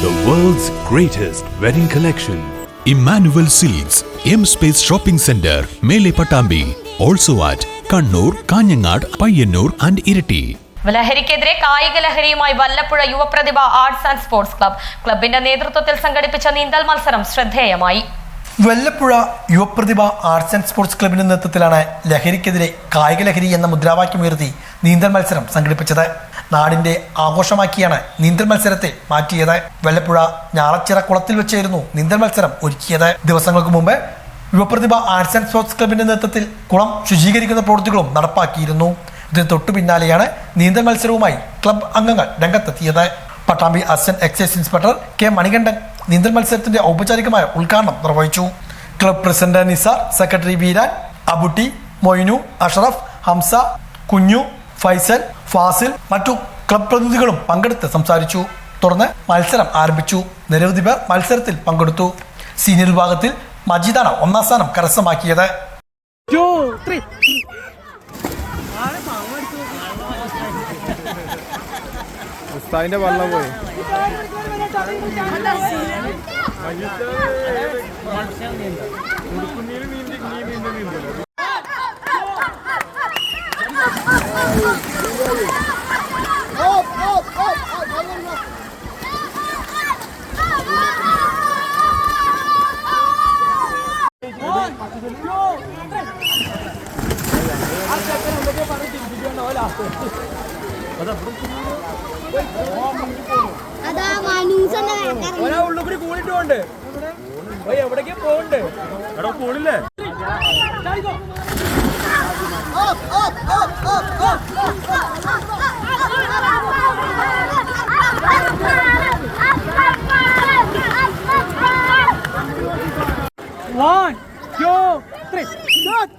The world's greatest wedding collection. Emmanuel Silks, M Space Shopping Center, Mele Patambi. Also at Kannur, Kanyanad, Payyanur and Irati. ലഹരിക്കെതിരെ കായിക ലഹരിയുമായി Vallappuzha യുവപ്രതിഭ arts and sports ക്ലബിന്റെ നേതൃത്വത്തിൽ സംഘടിപ്പിച്ച നീന്തൽ മത്സരം ശ്രദ്ധേയമായി. വല്ലപ്പുഴ യുവപ്രതിഭ ആർട്സ് ആൻഡ് സ്പോർട്സ് ക്ലബിന്റെ നേതൃത്വത്തിലാണ് ലഹരിക്കെതിരെ കായിക ലഹരി എന്ന മുദ്രാവാക്യം ഉയർത്തി നീന്തൽ മത്സരം സംഘടിപ്പിച്ചത്. നാടിന്റെ ആഘോഷമാക്കിയാണ് നീന്തൽ മത്സരത്തെ മാറ്റിയത്. വല്ലപ്പുഴ ഞാറച്ചിറ കുളത്തിൽ വെച്ചായിരുന്നു നീന്തൽ മത്സരം ഒരുക്കിയത്. ദിവസങ്ങൾക്ക് മുമ്പ് യുവപ്രതിഭ ആർട്സ് ആൻഡ് സ്പോർട്സ് ക്ലബിന്റെ നേതൃത്വത്തിൽ കുളം ശുചീകരിക്കുന്ന പ്രവൃത്തികളും നടപ്പാക്കിയിരുന്നു. ഇതിന് തൊട്ടു പിന്നാലെയാണ് നീന്തൽ മത്സരവുമായി ക്ലബ് അംഗങ്ങൾ രംഗത്തെത്തിയത്. Pattambi assistant excise inspector K Manikandan നീന്തൽ മത്സരത്തിന്റെ ഔപചാരികമായ ഉദ്ഘാടനം നിർവഹിച്ചു. Club president Nisar, secretary Veeran, Abutty, Moinu, Ashraf, Hamza, Kunju, Faisal, Fazil മറ്റു ക്ലബ് പ്രതിനിധികളും പങ്കെടുത്ത് സംസാരിച്ചു. തുടർന്ന് മത്സരം ആരംഭിച്ചു. നിരവധി പേർ മത്സരത്തിൽ പങ്കെടുത്തു. സീനിയർ വിഭാഗത്തിൽ മജീദാണ് ഒന്നാം സ്ഥാനം കരസ്ഥമാക്കിയത്. വെള്ളം പോയി ഉള്ളുകൂടി കൂടിട്ടുണ്ട്. എവിടേക്ക് പോകണ്ട്? എടാ കൂടില്ലേ? One, two, three, start!